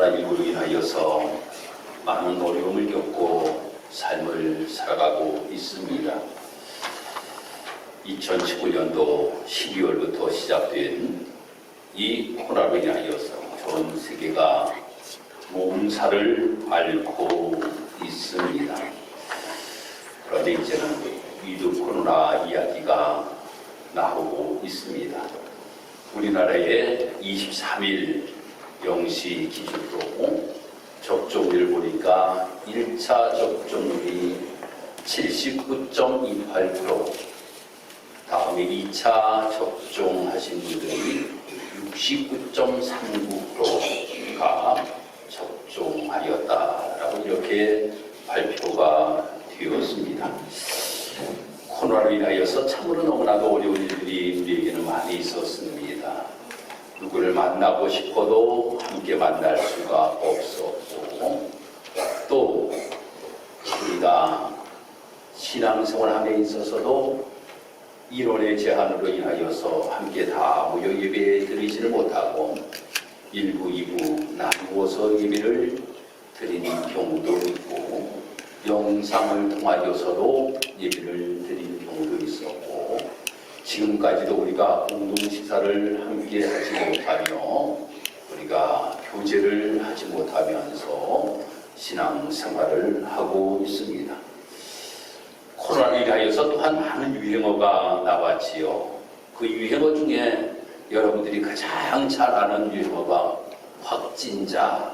코로나19로 인하여서 많은 어려움을 겪고 삶을 살아가고 있습니다. 2019년도 12월부터 시작된 이 코로나로 인하여서 전 세계가 몸살을 앓고 있습니다. 그런데 이제는 위드 코로나 이야기가 나오고 있습니다. 우리나라의 23일 0시 기준으로 접종률을 보니까 1차 접종률이 79.28%, 다음에 2차 접종하신 분들이 69.39%가 접종하였다라고 이렇게 발표가 되었습니다. 코로나로 인하여서 참으로 너무나도 어려운 일들이 우리에게는 많이 있었습니다. 누구를 만나고 싶어도 함께 만날 수가 없었고, 또 우리가 신앙생활 함에 있어서도 인원의 제한으로 인하여서 함께 다 모여 예배 드리지를 못하고 1부, 2부 나누어서 예배를 드리는 경우도 있고, 영상을 통하여서도 예배를 드리는 경우도 있었고, 지금까지도 우리가 공동식사를 함께 하지 못하며 우리가 교제를 하지 못하면서 신앙생활을 하고 있습니다. 코로나로 인하여서 또한 많은 유행어가 나왔지요. 그 유행어 중에 여러분들이 가장 잘 아는 유행어가 확진자라고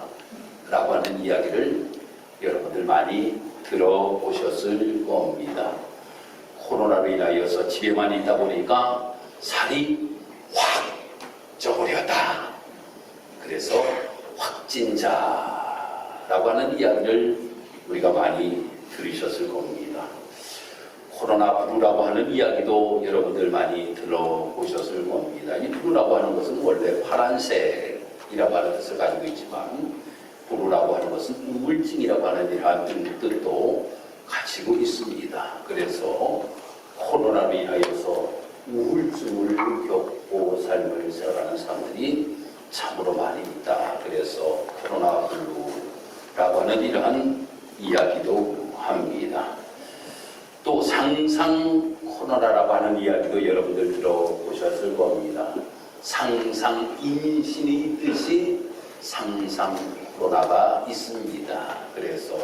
하는 이야기를 여러분들 많이 들어보셨을 겁니다. 코로나로 인하여서 집에만 있다 보니까 살이 확 쪄버렸다. 그래서 확진자라고 하는 이야기를 우리가 많이 들으셨을 겁니다. 코로나 블루라고 하는 이야기도 여러분들 많이 들어보셨을 겁니다. 이 블루라고 하는 것은 원래 파란색이라고 하는 뜻을 가지고 있지만, 블루라고 하는 것은 우울증이라고 하는 이러한 뜻도 가지고 있습니다. 그래서 코로나로 인하여서 우울증을 겪고 삶을 살아가는 사람들이 참으로 많이 있다. 그래서 코로나 블루라고 하는 이러한 이야기도 합니다. 또 상상 코로나라고 하는 이야기도 여러분들 들어보셨을 겁니다. 상상 임신이 있듯이 상상 코로나가 있습니다. 그래서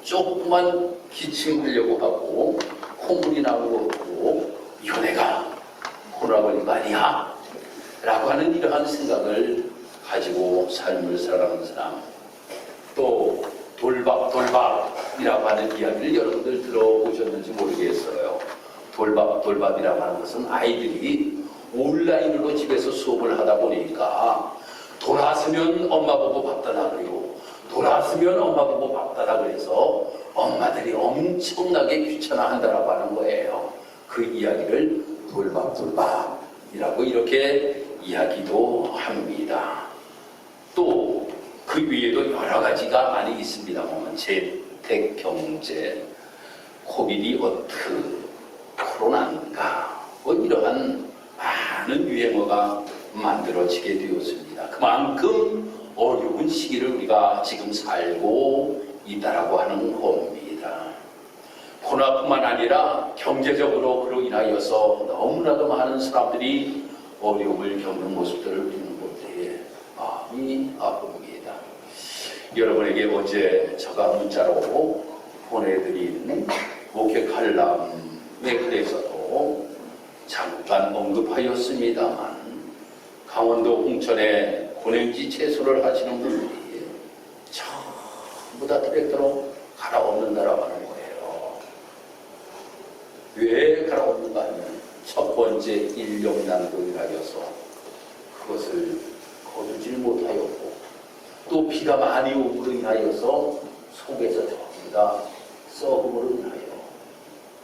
조금만 기침하려고 하고 콧물이 나오고 이거 내가 코로나 걸린 거 아니야? 라고 하는 이러한 생각을 가지고 삶을 살아가는 사람, 또 돌밥이라고 하는 이야기를 여러분들 들어보셨는지 모르겠어요. 돌밥이라고 하는 것은 아이들이 온라인으로 집에서 수업을 하다 보니까 돌아서면 엄마 보고 밥 달라 그리고 돌아서면 엄마 보고 밥 달라 그래서 엄마들이 엄청나게 귀찮아한다라고 하는 거예요. 그 이야기를 돌밥이라고 이렇게 이야기도 합니다. 또 그 위에도 여러 가지가 많이 있습니다만, 재택경제, 코비디 어트, 코로나인가, 이러한 많은 유행어가 만들어지게 되었습니다. 그만큼 어려운 시기를 우리가 지금 살고 있다라고 하는 겁니다. 코로나뿐만 아니라 경제적으로 그로 인하여서 너무나도 많은 사람들이 어려움을 겪는 모습들을 보는 것에 마음이 아픕니다. 여러분에게 어제 제가 문자로 보내드린 목회 칼럼에 대해서도 잠깐 언급하였습니다만, 강원도 홍천에 고냉지 채소를 하시는 분들이 전부 다 트랙터로 갈아엎는다라고 하는 거예요. 왜 갈아엎는가 하면 첫 번째 인력 난도이라서 그것을 거두질 못하였고, 또 비가 많이 오므로 인하여서 속에서 전부 다 썩음으로 인하여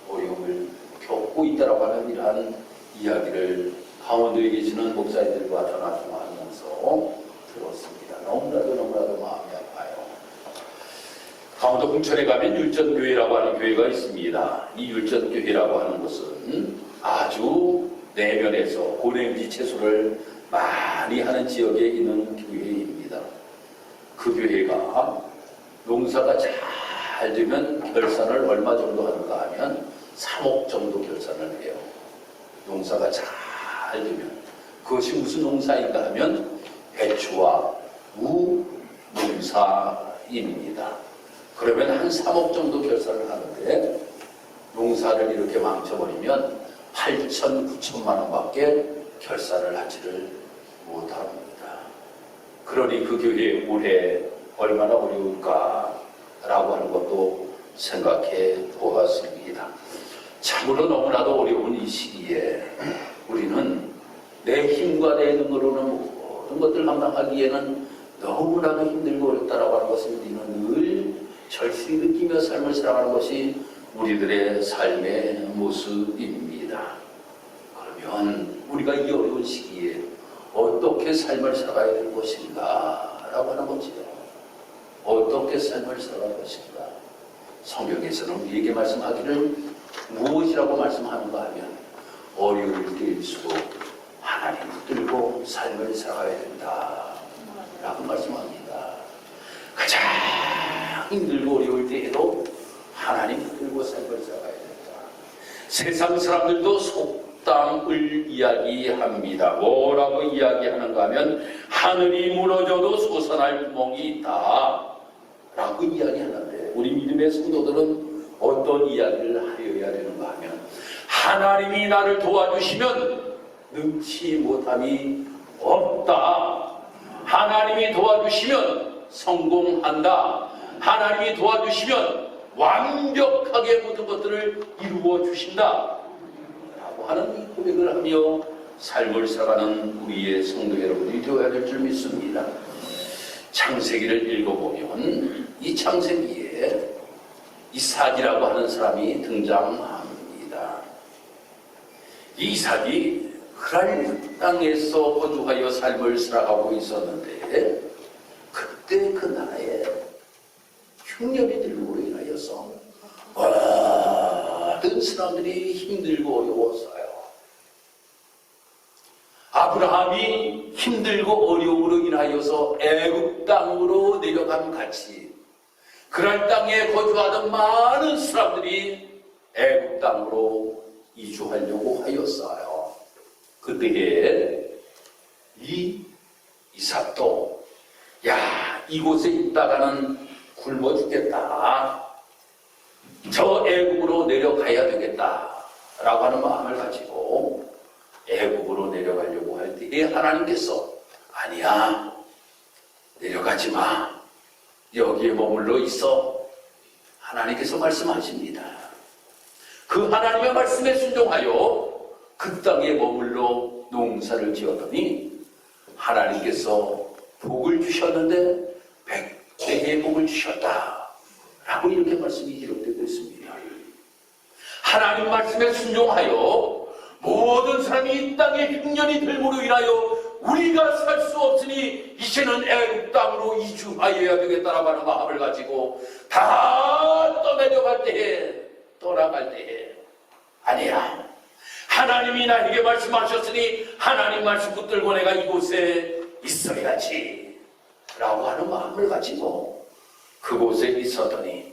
어려움을 겪고 있다라고 하는 이러한 이야기를 강원도에 계시는 목사님들과 전화 통화하면서 들었습니다. 너무나도 마음이 아파요. 강원도 홍천에 가면 율전교회라고 하는 교회가 있습니다. 이 율전교회라고 하는 것은 아주 내면에서 고냉지 채소를 많이 하는 지역에 있는 교회입니다. 그 교회가 농사가 잘 되면 결산을 얼마 정도 하는가 하면 3억 정도 결산을 해요. 농사가 잘 되면. 그것이 무슨 농사인가 하면 배추와 무 농사입니다. 그러면 한 3억 정도 결산을 하는데 농사를 이렇게 망쳐버리면 8천, 9천만 원밖에 결산을 하지를 못합니다. 그러니 그 교회에 올해 얼마나 어려울까라고 하는 것도 생각해 보았습니다. 참으로 너무나도 어려운 이 시기에 우리는 내 힘과 내 능으로는 모든 것들 감당하기에는 너무나도 힘들고 어렵다라고 하는 것을 우리는 늘 절실히 느끼며 삶을 살아가는 것이 우리들의 삶의 모습입니다. 그러면 우리가 이 어려운 시기에 어떻게 삶을 살아가야 되는 것인가 라고 하는 거지요. 어떻게 삶을 살아갈 것인가. 성경에서는 우리에게 말씀하기를 무엇이라고 말씀하는가 하면 어려울 때일수록 하나님 붙들고 삶을 살아가야 된다 라고 말씀합니다. 가장 힘들고 어려울 때에도 하나님 붙들고 삶을 살아가야 된다. 세상 사람들도 속담을 이야기합니다. 뭐라고 이야기하는가 하면 하늘이 무너져도 솟아날 구멍이 있다 라고 이야기하는데 우리 믿음의 성도들은 어떤 이야기를 하여야 되는가 하면 하나님이 나를 도와주시면 능치 못함이 없다. 하나님이 도와주시면 성공한다. 하나님이 도와주시면 완벽하게 모든 것들을 이루어 주신다 라고 하는 이 고백을 하며 삶을 살아가는 우리의 성도 여러분이 되어야 될 줄 믿습니다. 창세기를 읽어보면 이 창세기에 이삭이라고 하는 사람이 등장합니다. 이삭이 그랄 땅에서 거주하여 삶을 살아가고 있었는데 그때 그 나라에 흉년이 들므로 인하여서 모든 사람들이 힘들고 어려웠어요. 아브라함이 힘들고 어려움으로 인하여서 애굽 땅으로 내려간 같이 그랄 땅에 거주하던 많은 사람들이 애굽 땅으로 이주하려고 하였어요. 그때에 이 이삭도 야 이곳에 있다가는 굶어 죽겠다. 저 애굽으로 내려가야 되겠다라고 하는 마음을 가지고 애굽으로 내려가려고 할 때에 하나님께서 아니야 내려가지 마. 여기에 머물러 있어. 하나님께서 말씀하십니다. 그 하나님의 말씀에 순종하여 그 땅에 머물러 농사를 지었더니 하나님께서 복을 주셨는데 100배의 복을 주셨다 라고 이렇게 말씀이 기록되고 있습니다. 하나님 말씀에 순종하여 모든 사람이 이 땅에 흉년이 들므로 인하여 우리가 살 수 없으니 이제는 애굽 땅으로 이주하여야 되겠다라고 하는 마음을 가지고 다 떠나갈 때에 아니야 하나님이 나에게 말씀하셨으니 하나님 말씀 붙들고 내가 이곳에 있어야지 라고 하는 마음을 가지고 그곳에 있었더니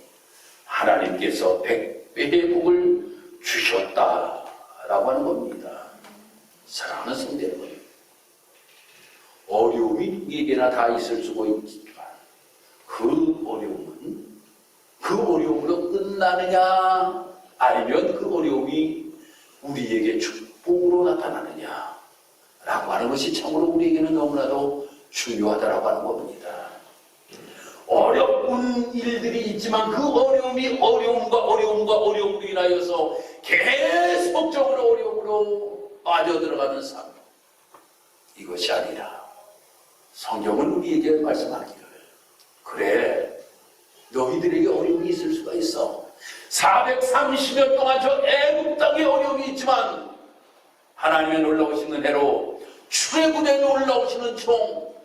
하나님께서 100배의 복을 주셨다라고 하는 겁니다. 사랑하는 성도 여러분, 어려움이 누구에게나 다 있을 수가 있지만 그 어려움으로 끝나느냐 아니면 그 어려움이 우리에게 축복으로 나타나느냐 라고 하는 것이 참으로 우리에게는 너무나도 중요하다라고 하는 겁니다. 어려운 일들이 있지만 그 어려움으로 인하여서 계속적으로 어려움으로 빠져들어가는 삶, 이것이 아니라 성경은 우리에게 말씀하기를 그래 너희들에게 어려움이 있을 수가 있어. 430년 동안 저 애굽 땅에 어려움이 있지만 하나님의 놀라우시는 해로 출애굽에 놀라우시는 종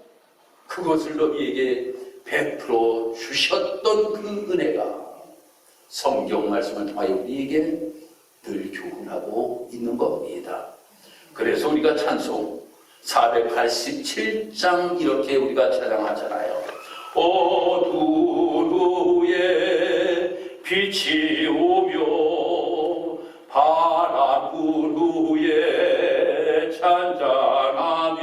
그것을 너희에게 베풀어 주셨던 그 은혜가 성경 말씀을 통하여 우리에게 늘 교훈하고 있는 겁니다. 그래서 우리가 찬송 487장 이렇게 우리가 찬양하잖아요. 어두운 후에 빛이 오며 바람 후에 잔잔하며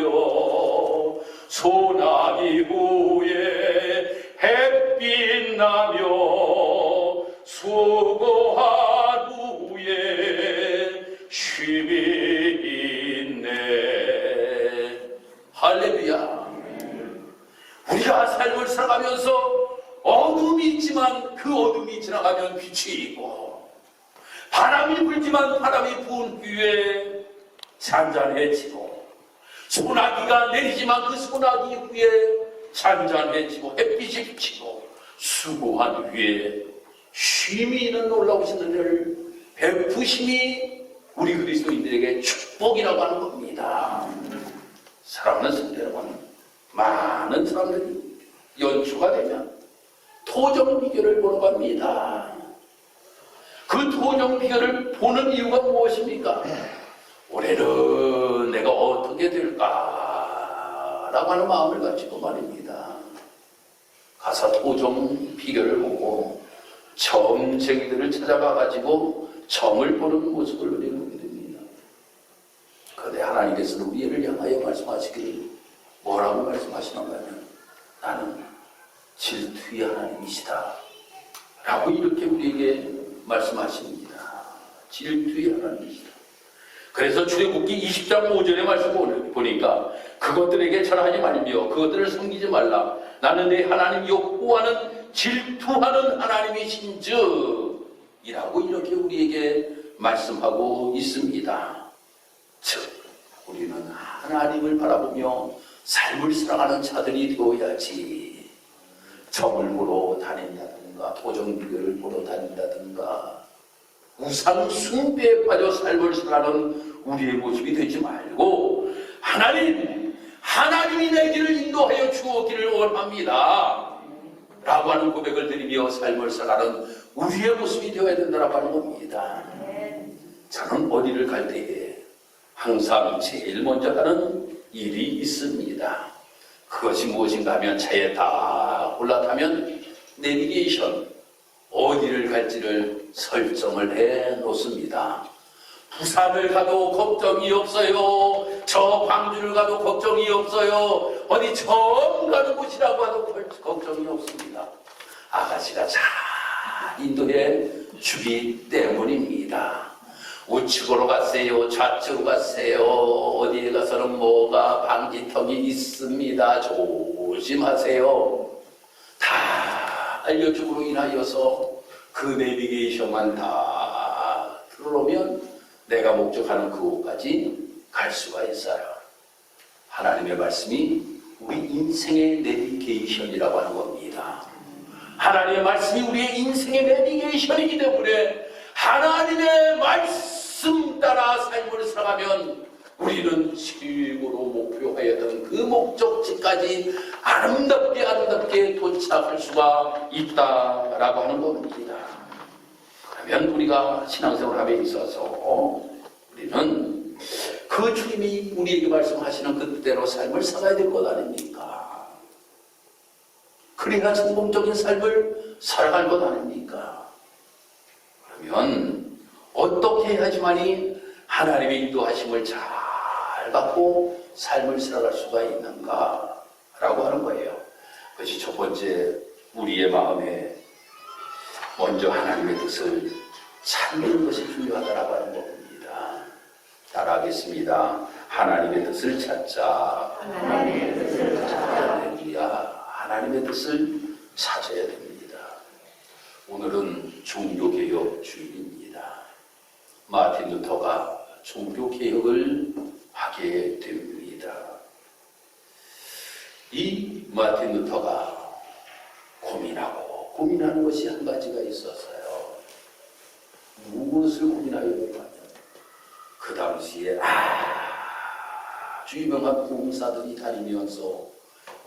소나기 후에 햇빛 나며 수고한 후에 쉼이 있네. 할렐루야. 우리가 삶을 살아가면서 어둠이 있지만 그 어둠이 지나가면 빛이 있고, 바람이 불지만 바람이 부은 후에 잔잔해지고, 소나기가 내리지만 그 소나기 후에 잔잔해지고 햇빛이 비치고, 수고한 후에 쉼이 있는 놀라우신 은혜를 베푸심이 우리 그리스도인들에게 축복이라고 하는 겁니다. 사랑하는 성도 여러분, 많은 사람들이 연초가 되면 토정 비결을 보러 갑니다. 그 토정 비결을 보는 이유가 무엇입니까? 올해는 내가 어떻게 될까라고 하는 마음을 가지고 말입니다. 가서 토정 비결을 보고 점쟁이들을 찾아가가지고 점을 보는 모습을 우리는 보게 됩니다. 그런데 하나님께서는 우리를 향하여 말씀하시기를 뭐라고 말씀하시는가 하면, 나는 질투의 하나님이시다 라고 이렇게 우리에게 말씀하십니다. 질투의 하나님이시다. 그래서 출애굽기 20장 5절의 말씀을 보니까 그것들에게 절하지 말며 그것들을 섬기지 말라. 나는 내 하나님 여호와는 질투하는 하나님이신즉 이라고 이렇게 우리에게 말씀하고 있습니다. 즉 우리는 하나님을 바라보며 삶을 살아가는 자들이 되어야지, 점을 보러 다닌다든가 도정비결을 보러 다닌다든가 우상 숭배에 빠져 삶을 살아가는 우리의 모습이 되지 말고, 하나님이 내 길을 인도하여 주었기를 원합니다 라고 하는 고백을 드리며 삶을 살아가는 우리의 모습이 되어야 된다고 하는 겁니다. 저는 어디를 갈 때에 항상 제일 먼저 하는 일이 있습니다. 그것이 무엇인가 하면, 차에 다 올라타면 내비게이션, 어디를 갈지를 설정을 해 놓습니다. 부산을 가도 걱정이 없어요. 저 광주를 가도 걱정이 없어요. 어디 처음 가는 곳이라고 해도 걱정이 없습니다. 아가씨가 잘 인도해 주기 때문입니다. 우측으로 가세요, 좌측으로 가세요, 어디에 가서는 뭐가 방지턱이 있습니다, 조심하세요, 다 알려줌으로 인하여서 그 내비게이션만 다 들어오면 내가 목적하는 그곳까지 갈 수가 있어요. 하나님의 말씀이 우리 인생의 내비게이션이라고 하는 겁니다. 하나님의 말씀이 우리의 인생의 내비게이션이기 때문에 하나님의 말씀 따라 삶을 살아가면 우리는 최고로 목표하였던 그 목적지까지 아름답게 도착할 수가 있다라고 하는 겁니다. 그러면 우리가 신앙생활함에 있어서 우리는 그 주님이 우리에게 말씀하시는 그대로 삶을 살아야 될 것 아닙니까? 그래야 성공적인 삶을 살아갈 것 아닙니까? 그러면 어떻게 해야지만이 하나님의 인도하심을 잘 받고 삶을 살아갈 수가 있는가 라고 하는 거예요. 그것이 첫 번째, 우리의 마음에 먼저 하나님의 뜻을 찾는 것이 중요하다라고 하는 겁니다. 따라하겠습니다. 하나님의 뜻을 찾자. 하나님의 뜻을 찾자. 할렐루야. 하나님의 뜻을 찾아야 됩니다. 오늘은 종교개혁 주일입니다. 마틴 루터가 종교개혁을 하게 됩니다. 이 마틴 루터가 고민하는 것이 한 가지가 있었어요. 무엇을 고민하였냐면, 그 당시에 아주 유명한 부흥사들이 다니면서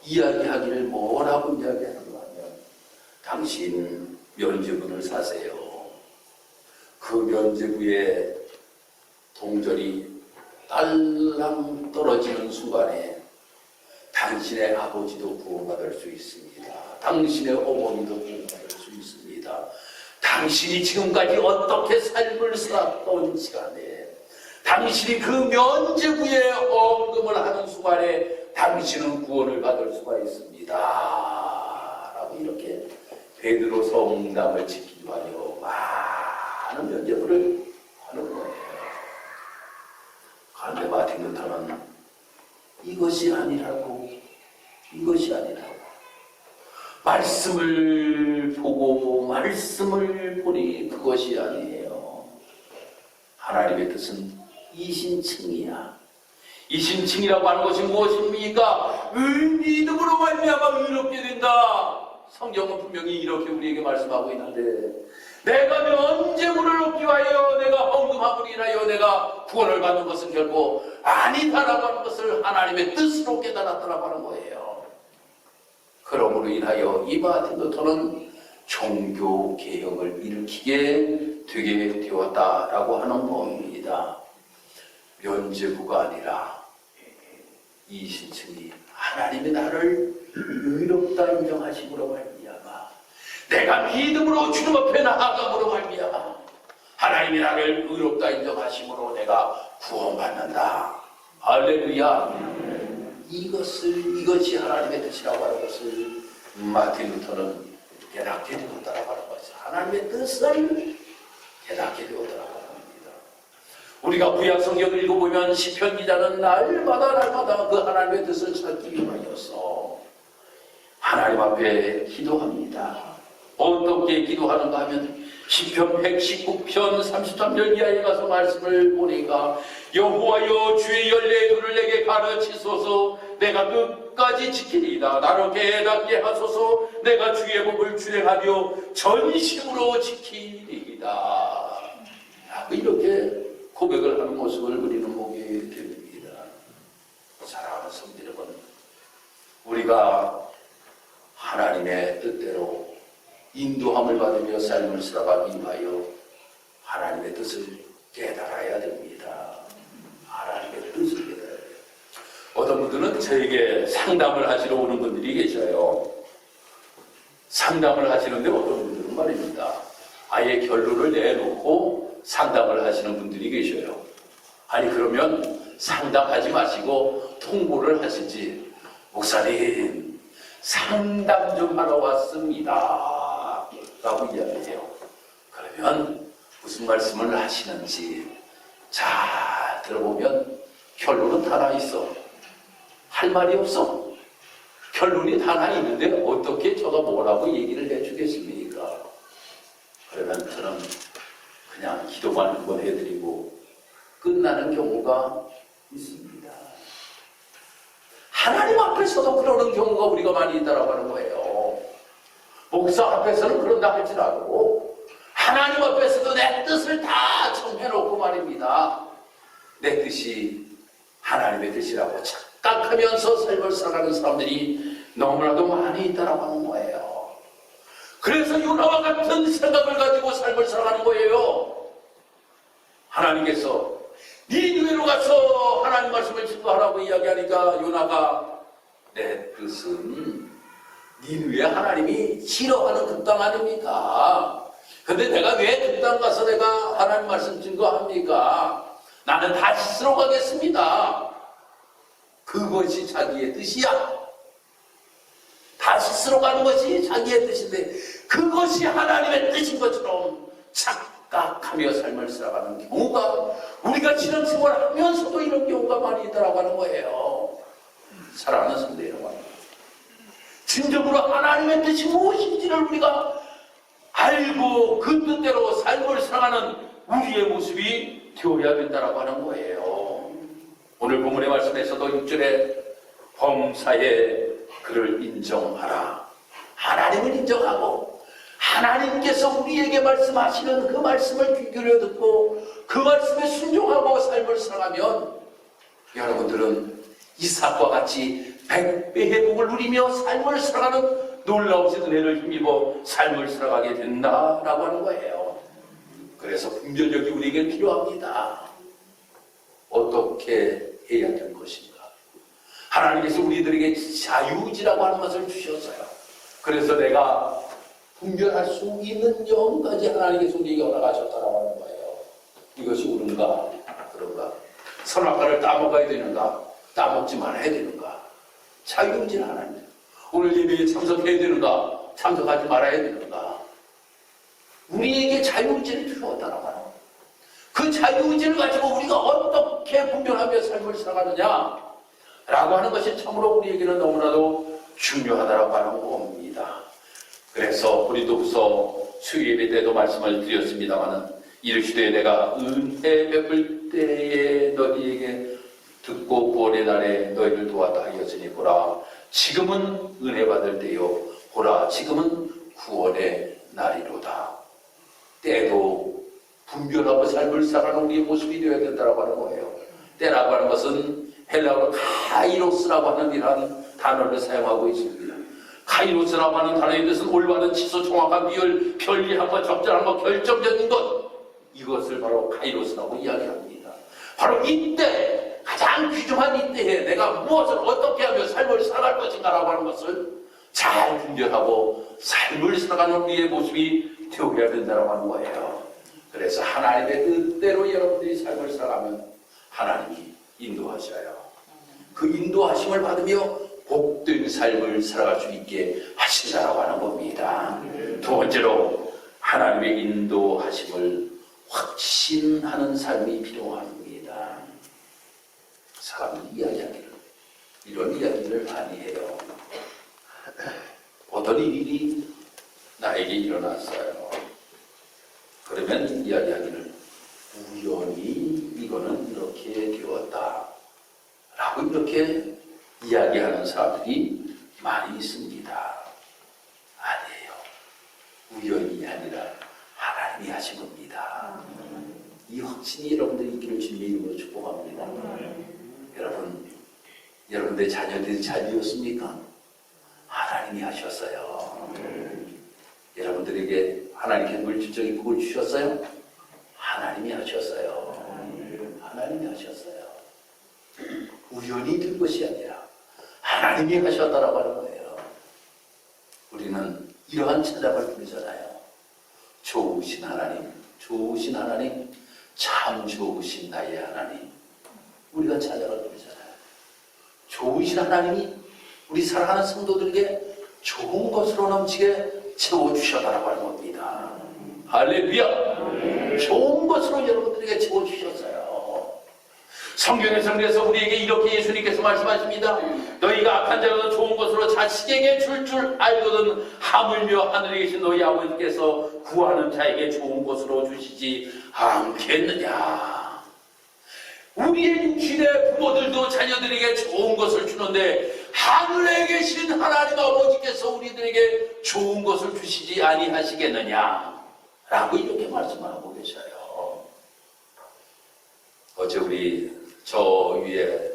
이야기하기를 뭐라고 이야기하는 거 하면, 당신 면죄부를 사세요. 그 면죄부에 동전이 딸랑 떨어지는 순간에 당신의 아버지도 구원받을 수 있습니다 당신의 어머니도 공부할 수 있습니다. 당신이 지금까지 어떻게 삶을 살았던 시간에, 당신이 그 면죄부의 헌금을 하는 순간에 당신은 구원을 받을 수가 있습니다. 라고 이렇게 베드로 성당을 지키기 위하여 많은 면죄부를 하는 거예요. 그런데 마틴 루터는 이것이 아니라고, 말씀을 보고 말씀을 보니 그것이 아니에요. 하나님의 뜻은 이신칭이야. 이신칭이라고 하는 것이 무엇입니까? 믿음으로 말미암아 의롭게 된다. 성경은 분명히 이렇게 우리에게 말씀하고 있는데, 내가 면죄부를 얻기 위하여 내가 헌금함으로 인하여 내가 구원을 받는 것은 결코 아니다라고 하는 것을 하나님의 뜻으로 깨달았다라고 하는 거예요. 그러므로 인하여 이 마틴 루터는 종교 개혁을 일으키게 되게 되었다라고 하는 겁니다. 면죄부가 아니라 이신칭이 하나님이 나를 의롭다 인정하심으로 말미암아, 내가 믿음으로 주님 앞에 나아감으로 말미암아 하나님이 나를 의롭다 인정하심으로 내가 구원받는다. 할렐루야. 이것이 하나님의 뜻이라고 하는 것을 마틴 루터는 깨닫게 되었다라고 하는 것이죠. 하나님의 뜻을 깨닫게 되었다라고 합니다. 우리가 구약 성경을 읽어보면 시편 기자는 날마다 그 하나님의 뜻을 찾기 위하여서 하나님 앞에 기도합니다. 어떻게 기도하는가 하면 시편 119편 33절 이하에 가서 말씀을 보니까, 여호와여 주의 열매의 눈을 내게 가르치소서, 내가 끝까지 지키리이다. 나를 깨닫게 하소서, 내가 주의 법을 준행하며 전심으로 지키리이다. 이렇게 고백을 하는 모습을 우리는 보게 됩니다. 사랑하는 성도 여러분, 우리가 하나님의 뜻대로 인도함을 받으며 삶을 살아가기 위하여 하나님의 뜻을 깨달아야 됩니다. 하나님의 뜻을 깨달아야 돼요. 어떤 분들은 저에게 상담을 하시러 오는 분들이 계셔요. 상담을 하시는데 어떤 분들은 말입니다, 아예 결론을 내놓고 상담을 하시는 분들이 계셔요. 아니 그러면 상담하지 마시고 통보를 하시지, 목사님 상담 좀 하러 왔습니다 라고 이야기해요. 그러면 무슨 말씀을 하시는지 잘 들어보면 결론은 다 나 있어. 할 말이 없어. 결론이 다 나 있는데 어떻게 저가 뭐라고 얘기를 해주겠습니까? 그러면 저는 그냥 기도만 한번 해드리고 끝나는 경우가 있습니다. 하나님 앞에서도 그러는 경우가 우리가 많이 있다고 하는 거예요. 목사 앞에서는 그런다 할지라도 하나님 앞에서도 내 뜻을 다 정해놓고 말입니다, 내 뜻이 하나님의 뜻이라고 착각하면서 삶을 살아가는 사람들이 너무나도 많이 있다고 하는 거예요. 그래서 요나와 같은 생각을 가지고 삶을 살아가는 거예요. 하나님께서 니느웨로 가서 하나님 말씀을 증거하라고 이야기하니까 요나가, 내 뜻은 니느웨 하나님이 싫어하는 그 땅 아닙니까? 근데 내가 왜 그 땅 가서 내가 하나님 말씀 증거합니까? 나는 다시스로 가겠습니다. 그것이 자기의 뜻이야. 다시스로 가는 것이 자기의 뜻인데 그것이 하나님의 뜻인 것처럼 착각하며 삶을 살아가는 경우가, 우리가 지난 생활하면서도 이런 경우가 많이 있다고 하는 거예요. 사랑하는 성도 여러분, 진정으로 하나님의 뜻이 무엇인지를 우리가 알고 그 뜻대로 삶을 살아가는 우리의 모습이 되어야 된다고 하는 거예요. 오늘 본문의 말씀에서도 6절에 범사에 그를 인정하라. 하나님을 인정하고 하나님께서 우리에게 말씀하시는 그 말씀을 귀 기울여 듣고 그 말씀에 순종하고 삶을 살아가면 여러분들은 이삭과 같이 100배의 복을 누리며 삶을 살아가는 놀라우신 은혜를 힘입어 삶을 살아가게 된다라고 하는 거예요. 그래서 분별력이 우리에게 필요합니다. 어떻게 해야 될 것인가? 하나님께서 우리들에게 자유의지라고 하는 것을 주셨어요. 그래서 내가 분별할 수 있는 영까지 하나님께서 우리에게 허락하셨다라고 하는 거예요. 이것이 옳은가 그런가? 선악과를 따먹어야 되는가? 따먹지 말아야 되는가? 자유의지는 하나님. 오늘 예배에 참석해야 되는가? 참석하지 말아야 되는가? 우리에게 자유의지를 주었다라고 하는 거예요. 그 자유의지를 가지고 우리가 어떻게 분별하며 삶을 살아가느냐 라고 하는 것이 참으로 우리에게는 너무나도 중요하다고 하는 겁니다. 그래서 고린도후서 수요예배 때도 말씀을 드렸습니다마는 이르시되 내가 은혜 베풀 때에 너희에게 듣고 구원의 날에 너희를 도왔다 하였으니 보라 지금은 은혜 받을 때요 보라 지금은 구원의 날이로다. 때도 분별하고 삶을 살아가는 우리의 모습이 되어야 된다고 하는 거예요. 때라고 하는 것은 헬라어로 카이로스라고 하는 이러한 단어를 사용하고 있습니다. 카이로스라고 하는 단어의 뜻은 올바른 치수, 정확한 비율, 편리한 것, 적절한 것, 결정적인 것, 이것을 바로 카이로스라고 이야기합니다. 바로 이때, 가장 귀중한 이때에 내가 무엇을 어떻게 하며 삶을 살아갈 것인가라고 하는 것을 잘 분별하고 삶을 살아가는 우리의 모습이 되어야 된다고 하는 거예요. 그래서 하나님의 뜻대로 여러분들이 삶을 살아가면 하나님이 인도하셔요. 그 인도하심을 받으며 복된 삶을 살아갈 수 있게 하신다라고 하는 겁니다. 두 번째로 하나님의 인도하심을 확신하는 삶이 필요합니다. 사람은 이런 이야기를 많이 해요. 어떤 일이 나에게 일어났어요. 그러면 이야기하기를 우연히 이거는 이렇게 되었다 라고 이렇게 이야기하는 사람들이 많이 있습니다. 아니에요. 우연이 아니라 하나님이 하신 겁니다. 이 확신이 여러분들이 있기를 주님의 이름으로 축복합니다. 여러분들의 자녀들이 잘 되었습니까? 하나님이 하셨어요. 여러분들에게 하나님께 물질적인 복을 주셨어요? 하나님이 하셨어요. 하나님이 하셨어요. 우연히 된 것이 아니라 하나님이 하셨다라고 하는 거예요. 우리는 이러한 찬양을 부르잖아요. 좋으신 하나님, 좋으신 하나님, 참 좋으신 나의 하나님. 우리가 찬양을 부르잖아요. 좋으신 하나님이 우리 사랑하는 성도들에게 좋은 것으로 넘치게 채워주셨다라고 하는 겁니다. 할렐루야! 좋은 것으로 여러분들에게 채워주셨어요. 성경에서 우리에게 이렇게 예수님께서 말씀하십니다. 너희가 악한 자로도 좋은 것으로 자식에게 줄 알거든 하물며 하늘에 계신 너희 아버지께서 구하는 자에게 좋은 것으로 주시지 않겠느냐. 우리의 육신의 부모들도 자녀들에게 좋은 것을 주는데 하늘에 계신 하나님 아버지께서 우리들에게 좋은 것을 주시지 아니하시겠느냐 라고 이렇게 말씀하고 계셔요. 어제 저 위에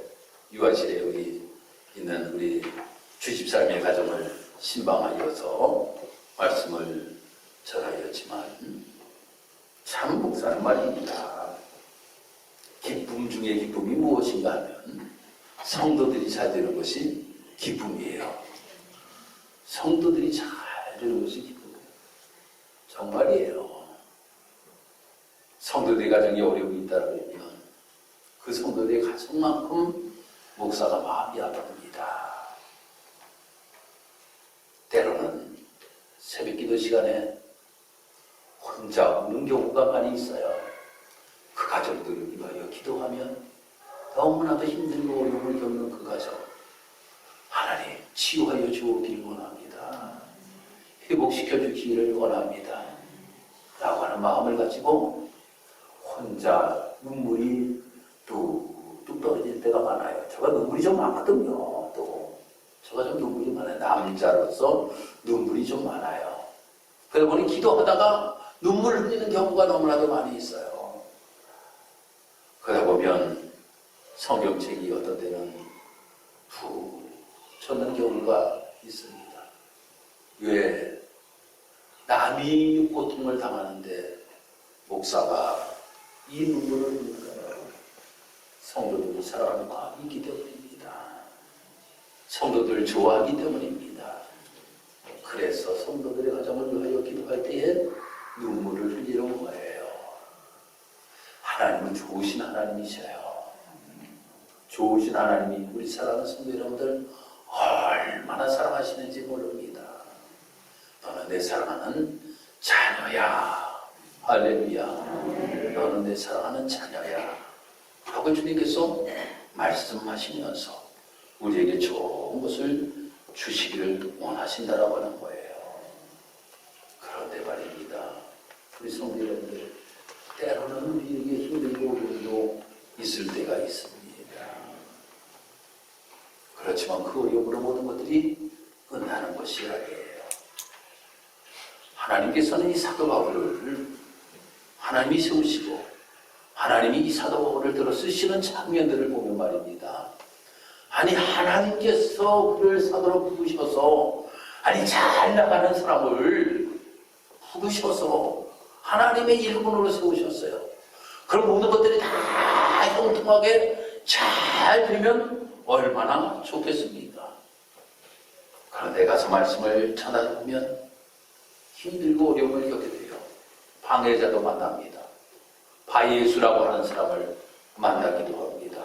유아실에 여기 있는 우리 주집사님의 가정을 신방하여서 말씀을 전하였지만 참 목사는 말입니다. 기쁨 중에 기쁨이 무엇인가 하면 성도들이 잘 되는 것이 기쁨이에요. 성도들이 잘 되는 것이 기쁨이에요. 정말이에요. 성도들의 가정에 어려움이 있다면 그 성도들의 가정만큼 목사가 마음이 아픕니다. 때로는 새벽기도 시간에 혼자 우는 경우가 많이 있어요. 그 가정들을 위하여 기도하면 너무나도 힘들고 어려움을 겪는 그 가정 하나님 치유하여 주기를 원합니다. 회복시켜 주기를 원합니다. 라고 하는 마음을 가지고 혼자 눈물이 뚝뚝 떨어질 때가 많아요. 제가 눈물이 좀 많거든요. 또 제가 좀 눈물이 많아요. 남자로서 눈물이 좀 많아요. 그러다 보니 기도하다가 눈물을 흘리는 경우가 너무나도 많이 있어요. 그러다 보면 성경책이 어떤 때는 푹 쳤는 경우가 있습니다. 왜 남이 고통을 당하는데 목사가 이 눈물을 흘리는가요? 성도들을 사랑하는 마음이 있기 때문입니다. 성도들을 좋아하기 때문입니다. 그래요. 그래서 성도들의 가정을 위하여 기도할 때에 눈물을 흘리는 거예요. 하나님은 좋으신 하나님이셔요. 좋으신 하나님이 우리 사랑하는 성도 여러분들 얼마나 사랑하시는지 모릅니다. 너는 내 사랑하는 자녀야. 할렐루야. 너는 내 사랑하는 자녀야. 하고 주님께서 말씀하시면서 우리에게 좋은 것을 주시기를 원하신다라고 하는 거예요. 그런데 말입니다. 우리 성도 여러분들, 때로는 우리에게 힘들고 어려움도 있을 때가 있습니다. 그렇지만 그 어려움으로 모든 것들이 끝나는 것이 아니에요. 하나님께서는 이 사도 바울을 하나님이 세우시고 하나님이 이 사도 바울을 들어 쓰시는 장면들을 보면 말입니다. 아니 하나님께서 그를 사도로 부르셔서 아니 잘 나가는 사람을 부르셔서 하나님의 일꾼으로 세우셨어요. 그럼 모든 것들이 다 형통하게 잘 되면 얼마나 좋겠습니까? 그런데 가서 말씀을 찾아보면 힘들고 어려움을 겪게 돼요. 방해자도 만납니다. 바예수라고 하는 사람을 만나기도 합니다.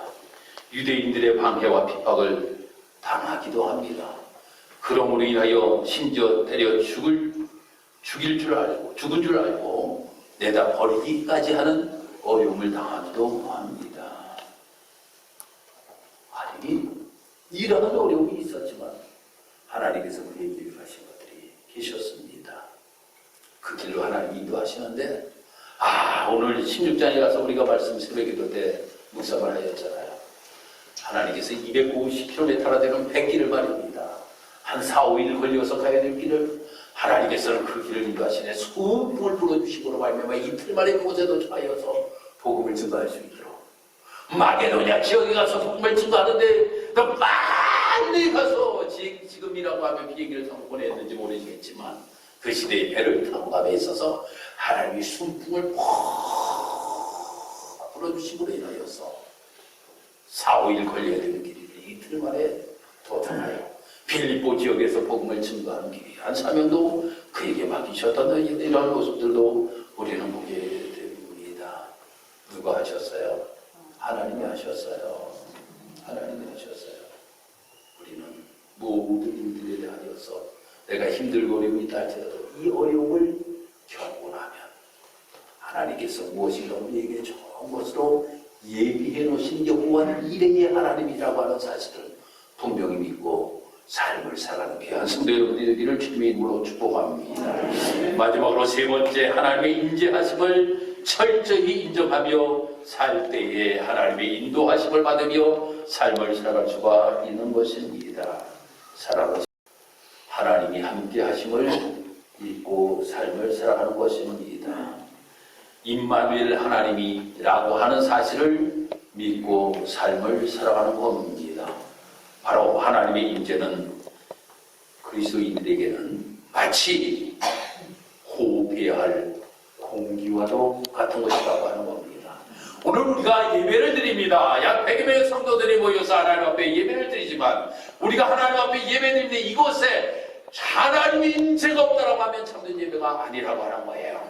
유대인들의 방해와 핍박을 당하기도 합니다. 그러므로 인하여 심지어 때려 죽은 줄 알고 내다 버리기까지 하는 어려움을 당하기도 합니다. 아니, 이러한 어려움이 있었지만 하나님께서 그에게 유하신 것들이 계셨습니다. 그 길로 하나님이 인도하시는데 오늘 16장에 가서 우리가 말씀 새벽기도 때 묵상을 하였잖아요. 하나님께서 250km나 되는 백길을 말입니다. 한 4, 5일 걸려서 가야 될 길을 하나님께서는 그 길을 인도하시네. 소풍을 불어주시고로 말미암아 이틀 만에 그곳에도 하여서 복음을 증거할 수 있도록 마게도냐 지역에 가서 복음을 증거하는데 너 빨리 가서 지금이라고 하면 비행기를 타고 보냈는지 모르겠지만 그 시대에 배를 타고 감에 있어서 하나님이 순풍을 퍽 불어주심으로 인하여서 4, 5일 걸려야 되는 길이 이틀 만에 도착하여 빌립보 지역에서 복음을 증거하는 귀한 사명도 그에게 맡기셨던 이러한 모습들도 우리는 보게 됩니다. 누가 하셨어요? 하나님이 하셨어요. 하나님이 하셨어요. 우리는 모든 일들에 대하여서 내가 힘들고 어려움이 있다 할지라도 이 어려움을 겪고 나면 하나님께서 무엇인가 우리에게 좋은 것으로 예비해 놓으신 여호와 이레의 하나님이라고 하는 사실을 분명히 믿고 삶을 살아가는 귀한 성도 여러분들이 되기를 주님의 이름으로 축복합니다. 마지막으로 세 번째, 하나님의 인재하심을 철저히 인정하며 살 때에 하나님의 인도하심을 받으며 삶을 살아갈 수가 있는 것입니다. 살아가서 하나님이 함께 하심을 믿고 삶을 살아가는 것입니다. 임마누엘 하나님이라고 하는 사실을 믿고 삶을 살아가는 겁니다. 바로 하나님의 임재는 그리스도인들에게는 마치 호흡해야 할 공기와도 같은 것이라고 하는 겁니다. 오늘 우리가 예배를 드립니다. 약 100여 명의 성도들이 모여서 하나님 앞에 예배를 드리지만 우리가 하나님 앞에 예배 드리는데 이곳에 하나님의 임재가 없다라고 하면 참된 예배가 아니라고 하는 거예요.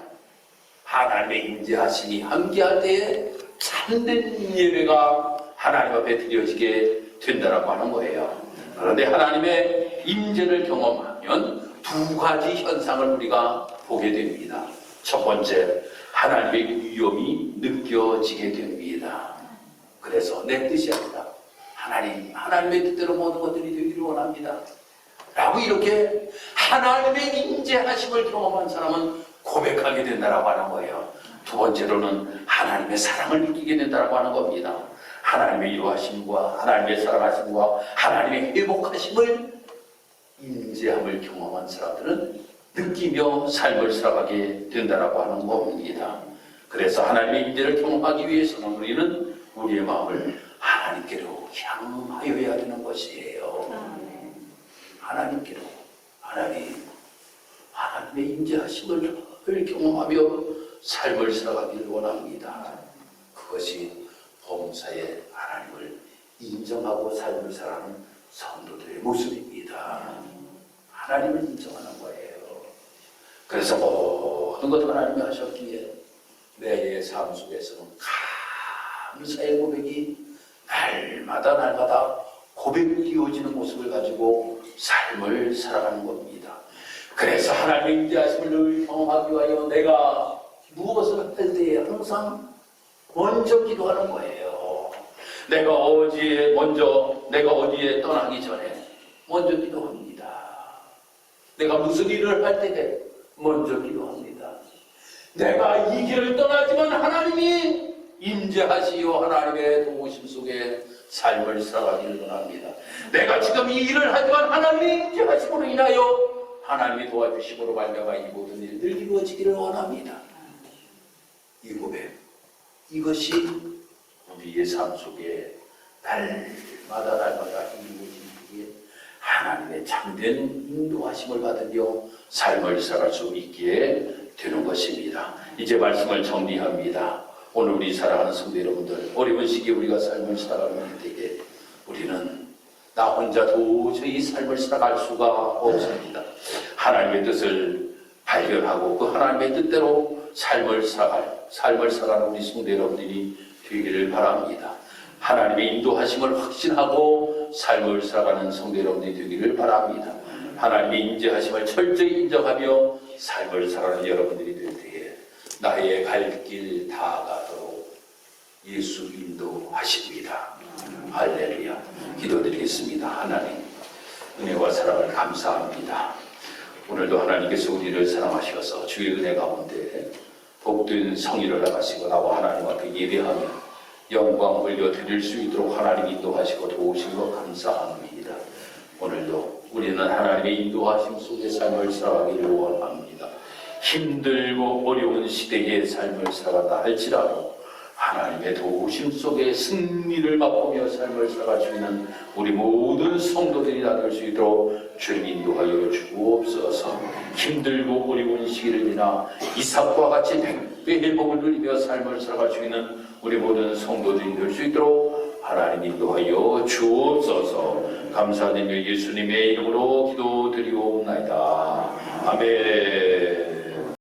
하나님의 임재하심이 함께할 때에 참된 예배가 하나님 앞에 드려지게 된다라고 하는 거예요. 그런데 하나님의 임재를 경험하면 두 가지 현상을 우리가 보게 됩니다. 첫 번째, 하나님의 위엄이 느껴지게 됩니다. 그래서 내 뜻이 아니라 하나님의 뜻대로 모든 것들이 되기를 원합니다. 라고 이렇게 하나님의 임재하심을 경험한 사람은 고백하게 된다라고 하는 거예요. 두 번째로는 하나님의 사랑을 느끼게 된다라고 하는 겁니다. 하나님의 이루하심과 하나님의 사랑하심과 하나님의 회복하심을 임재함을 경험한 사람들은 느끼며 삶을 살아가게 된다라고 하는 겁니다. 그래서 하나님의 임재를 경험하기 위해서는 우리는 우리의 마음을 하나님께로 향하여야 되는 것이에요. 하나님께로 하나님의 임재하심을 경험하며 삶을 살아가기를 원합니다. 그것이 범사에 하나님을 인정하고 삶을 살아가는 성도들의 모습입니다. 하나님을 인정하는 거예요. 그래서 모든 것 하나님이 하셨기에 내 삶 속에서는 감사의 고백이 날마다 고백이 이어지는 모습을 가지고 삶을 살아가는 겁니다. 그래서 하나님의 인자하심을 늘 경험하기 위하여 내가 무엇을 할 때에 항상 먼저 기도하는 거예요. 내가 어디에 떠나기 전에 먼저 기도합니다. 내가 무슨 일을 할 때 먼저 기도합니다. 내가 이 길을 떠나지만 하나님이 임재하시어 하나님의 도우심 속에 삶을 살아가기를 원합니다. 내가 지금 이 일을 하지만 하나님이 임재하심으로 인하여 하나님이 도와주심으로 말미암아 이 모든 일들 이루어지기를 원합니다. 이 고백, 이것이 우리의 삶 속에 날마다 이루어지기에 하나님의 참된 인도하심을 받으며 삶을 살아갈 수 있기에 되는 것입니다. 이제 말씀을 정리합니다. 오늘 우리 사랑하는 성도 여러분들, 어려운 시기에 우리가 삶을 살아가는 때에 우리는 나 혼자 도저히 삶을 살아갈 수가 없습니다. 하나님의 뜻을 발견하고 그 하나님의 뜻대로 삶을 살아가는 우리 성도 여러분들이 되기를 바랍니다. 하나님의 인도하심을 확신하고 삶을 살아가는 성도 여러분들이 되기를 바랍니다. 하나님의 인재하심을 철저히 인정하며 삶을 살아가는 여러분들이 될 때에 나의 갈 길 다 가도록 예수 인도하십니다. 할렐루야. 기도드리겠습니다. 하나님, 은혜와 사랑을 감사합니다. 오늘도 하나님께서 우리를 사랑하셔서 주의 은혜 가운데 복된 성의를 나가시고 나와 하나님 앞에 예배하며 영광 올려드릴 수 있도록 하나님 인도하시고 도우신 것 감사합니다. 오늘도 우리는 하나님의 인도하심 속에 삶을 살아가기를 원합니다. 힘들고 어려운 시대의 삶을 살아간다 할지라도 하나님의 도우심 속에 승리를 맛보며 삶을 살아갈 수 있는 우리 모든 성도들이 다 될 수 있도록 주님 인도하여 주옵소서. 힘들고 어려운 시기를 지나 이삭과 같이 백배의 복을 누리며 삶을 살아갈 수 있는 우리 모든 성도들이 될 수 있도록 하나님 인도하여 주옵소서. 감사드리며 예수님의 이름으로 기도드리옵나이다. 아멘.